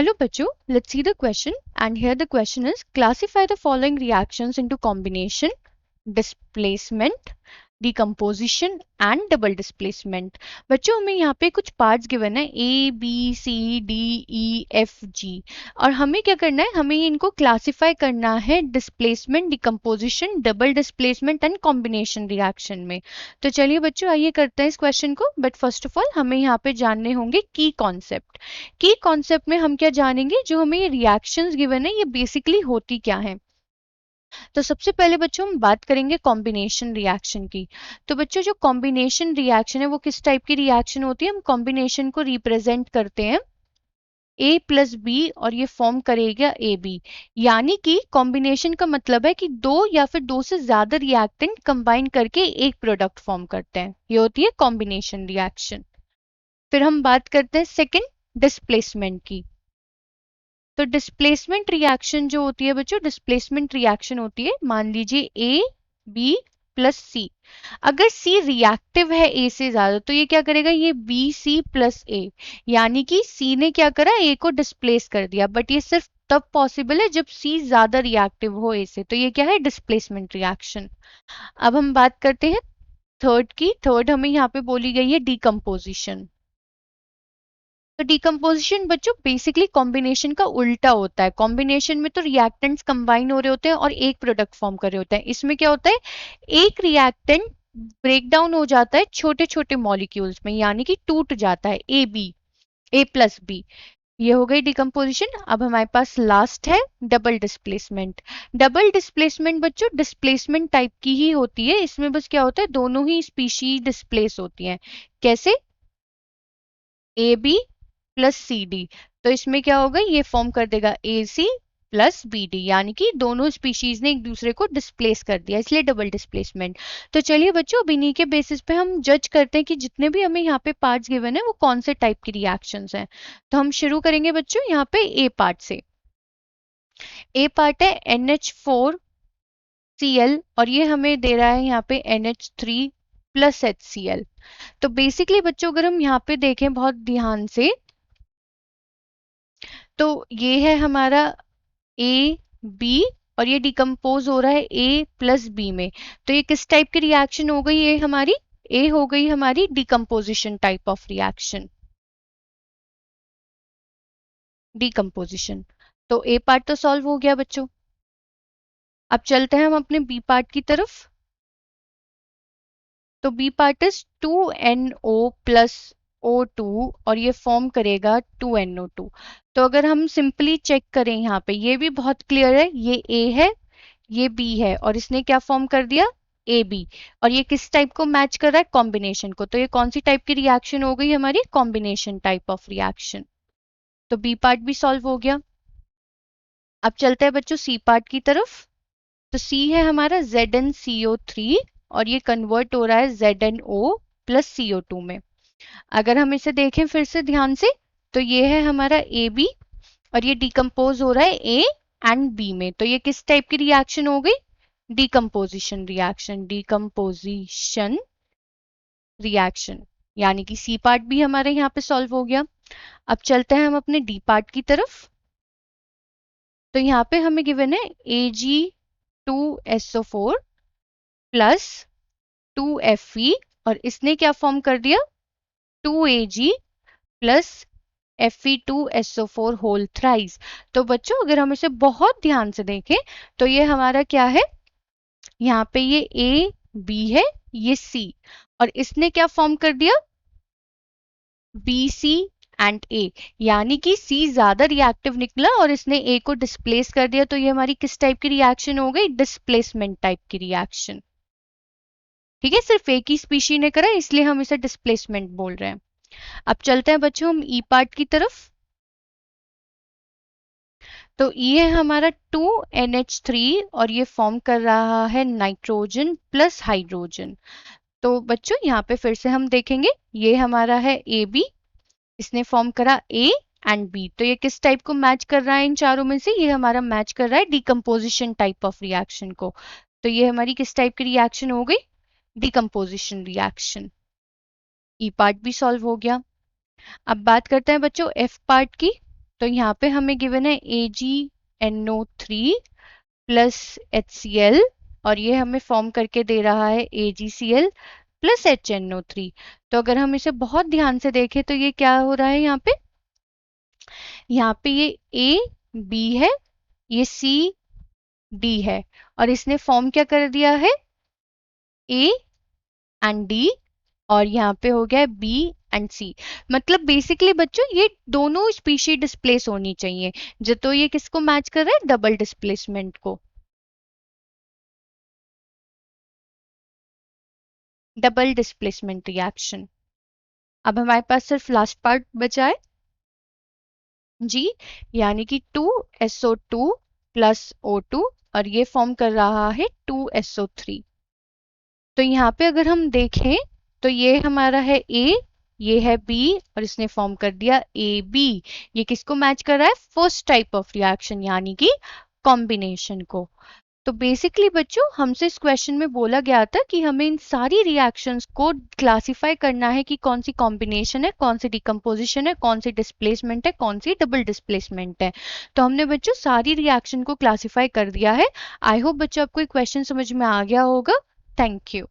Hello बच्चों, let's see the question and here the question is classify the following reactions into combination, displacement, decomposition and double displacement। बच्चों हमें यहाँ पे कुछ parts given है A, B, C, D, E, F, G और हमें क्या करना है, हमें इनको क्लासिफाई करना है displacement, decomposition, double displacement and combination reaction में। तो चलिए बच्चों आइए करते हैं इस क्वेश्चन को, बट फर्स्ट ऑफ ऑल हमें यहाँ पे जानने होंगे की कॉन्सेप्ट। की कॉन्सेप्ट में हम क्या जानेंगे, जो हमें ये रिएक्शंस गिवन है ये बेसिकली होती क्या है। तो सबसे पहले बच्चों हम बात करेंगे कॉम्बिनेशन रिएक्शन की। तो बच्चों जो कॉम्बिनेशन रिएक्शन है वो किस टाइप की रिएक्शन होती है, हम कॉम्बिनेशन को रिप्रेजेंट करते हैं A प्लस बी और ये फॉर्म करेगा ए बी। यानी कि कॉम्बिनेशन का मतलब है कि दो या फिर दो से ज्यादा रिएक्टेंट कंबाइन करके एक प्रोडक्ट फॉर्म करते हैं, ये होती है कॉम्बिनेशन रिएक्शन। फिर हम बात करते हैं सेकेंड डिस्प्लेसमेंट की। तो डिस्प्लेसमेंट रिएक्शन जो होती है बच्चों, डिस्प्लेसमेंट रिएक्शन होती है, मान लीजिए ए बी प्लस सी। अगर सी रिएक्टिव है ए से ज्यादा तो ये क्या करेगा, ये बी सी प्लस ए, यानी कि सी ने क्या करा, ए को डिस्प्लेस कर दिया। बट ये सिर्फ तब पॉसिबल है जब सी ज्यादा रिएक्टिव हो ए से, तो ये क्या है, डिस्प्लेसमेंट रिएक्शन। अब हम बात करते हैं थर्ड की। थर्ड हमें यहाँ पे बोली गई है डिकम्पोजिशन। तो डिकम्पोजिशन बच्चों बेसिकली कॉम्बिनेशन का उल्टा होता है। कॉम्बिनेशन में तो रिएक्टेंट्स कंबाइन हो रहे होते हैं और एक प्रोडक्ट फॉर्म कर रहे होते हैं। इसमें क्या होता है, एक रिएक्टेंट ब्रेक डाउन हो जाता है छोटे छोटे मॉलिक्यूल्स में, यानी कि टूट जाता है ए प्लस बी। ये हो गई डिकम्पोजिशन। अब हमारे पास लास्ट है डबल डिस्प्लेसमेंट। डबल डिस्प्लेसमेंट बच्चों डिस्प्लेसमेंट टाइप की ही होती है। इसमें बस क्या होता है, दोनों ही स्पीशीज डिस्प्लेस होती हैं। कैसे, A B plus C D. तो इसमें क्या होगा, ये फॉर्म कर देगा A C plus B D, यानी कि दोनों स्पीशीज ने एक दूसरे को डिस्प्लेस कर दिया, इसलिए डबल डिस्प्लेसमेंट। तो चलिए बच्चों अब इन्हीं के बेसिस पे हम जज करते हैं कि जितने भी हमें यहाँ पे पार्ट्स गिवन है वो कौन से टाइप की रिएक्शंस हैं। तो हम शुरू करेंगे बच्चों यहाँ पे ए पार्ट से। ए पार्ट है NH4Cl और ये हमें दे रहा है यहाँ पे NH3 प्लस HCl। तो बेसिकली बच्चों अगर हम यहाँ पे देखें बहुत ध्यान से, तो ये है हमारा ए बी और ये डिकम्पोज हो रहा है ए प्लस बी में। तो ये किस टाइप की रिएक्शन हो गई, ये हमारी ए हो गई हमारी decomposition type of reaction, decomposition. तो ए पार्ट तो सॉल्व हो गया बच्चों। अब चलते हैं हम अपने बी पार्ट की तरफ। तो B part is 2NO plus O2 और ये फॉर्म करेगा 2NO2। तो अगर हम सिंपली चेक करें यहाँ पे, ये भी बहुत क्लियर है, ये ए है ये बी है और इसने क्या फॉर्म कर दिया, ए बी। और ये किस टाइप को मैच कर रहा है, कॉम्बिनेशन को। तो ये कौन सी टाइप की रिएक्शन हो गई हमारी, कॉम्बिनेशन टाइप ऑफ रिएक्शन। तो बी पार्ट भी सॉल्व हो गया। अब चलते हैं बच्चों सी पार्ट की तरफ। तो सी है हमारा ZnCO3 और ये कन्वर्ट हो रहा है ZnO प्लस CO2 में। अगर हम इसे देखें फिर से ध्यान से, तो ये है हमारा ए बी और ये डिकम्पोज हो रहा है ए एंड बी में। तो ये किस टाइप की रिएक्शन हो गई, डिकम्पोजिशन रिएक्शन, डिकम्पोजिशन रिएक्शन। यानी कि सी पार्ट भी हमारे यहाँ पे सॉल्व हो गया। अब चलते हैं हम अपने डी पार्ट की तरफ। तो यहाँ पे हमें गिवन है Ag2SO4 प्लस 2Fe और इसने क्या फॉर्म कर दिया, 2Ag plus Fe2SO4 whole thrice. तो बच्चों अगर हम इसे बहुत ध्यान से देखें तो ये हमारा क्या है, यहाँ पे ये ए बी है, ये सी और इसने क्या फॉर्म कर दिया, बी सी एंड ए। यानी कि सी ज्यादा रिएक्टिव निकला और इसने ए को डिस्प्लेस कर दिया। तो ये हमारी किस टाइप की रिएक्शन हो गई, डिस्प्लेसमेंट टाइप की रिएक्शन। ठीक है, सिर्फ एक ही स्पीशी ने करा इसलिए हम इसे डिस्प्लेसमेंट बोल रहे हैं। अब चलते हैं बच्चों हम ई पार्ट की तरफ। तो ये है हमारा 2NH3 और ये फॉर्म कर रहा है नाइट्रोजन प्लस हाइड्रोजन। तो बच्चों यहाँ पे फिर से हम देखेंगे, ये हमारा है ए बी, इसने फॉर्म करा ए एंड बी। तो ये किस टाइप को मैच कर रहा है, इन चारों में से ये हमारा मैच कर रहा है डिकम्पोजिशन टाइप ऑफ रिएक्शन को। तो ये हमारी किस टाइप की रिएक्शन हो गई, डिकम्पोजिशन रिएक्शन। ई पार्ट भी सॉल्व हो गया। अब बात करते हैं बच्चों एफ पार्ट की। तो यहाँ पे हमें गिवन है AgNO3 प्लस HCl और ये हमें फॉर्म करके दे रहा है AgCl प्लस HNO3। तो अगर हम इसे बहुत ध्यान से देखें तो ये क्या हो रहा है यहाँ पे ये A B है, ये C D है और इसने फॉर्म क्या कर दिया है A एंड D और यहाँ पे हो गया है B एंड C। मतलब बेसिकली बच्चों ये दोनों स्पीशी डिस्प्लेस होनी चाहिए। जो तो ये किसको मैच कर रहा है, डबल डिस्प्लेसमेंट को, डबल डिस्प्लेसमेंट रिएक्शन। अब हमारे पास सिर्फ लास्ट पार्ट बचा है जी, यानी कि 2SO2 प्लस O2 और ये फॉर्म कर रहा है 2SO3। तो यहाँ पे अगर हम देखें तो ये हमारा है A, ये है B और इसने फॉर्म कर दिया AB। ये किसको मैच कर रहा है, फर्स्ट टाइप ऑफ रिएक्शन यानी कि कॉम्बिनेशन को। तो बेसिकली बच्चों हमसे इस क्वेश्चन में बोला गया था कि हमें इन सारी रिएक्शंस को क्लासिफाई करना है कि कौन सी कॉम्बिनेशन है, कौन सी डिकम्पोजिशन है, कौन सी डिस्प्लेसमेंट है, कौन सी डबल डिस्प्लेसमेंट है। तो हमने बच्चों सारी रिएक्शन को क्लासिफाई कर दिया है। आई होप बच्चों आपको क्वेश्चन समझ में आ गया होगा। Thank you.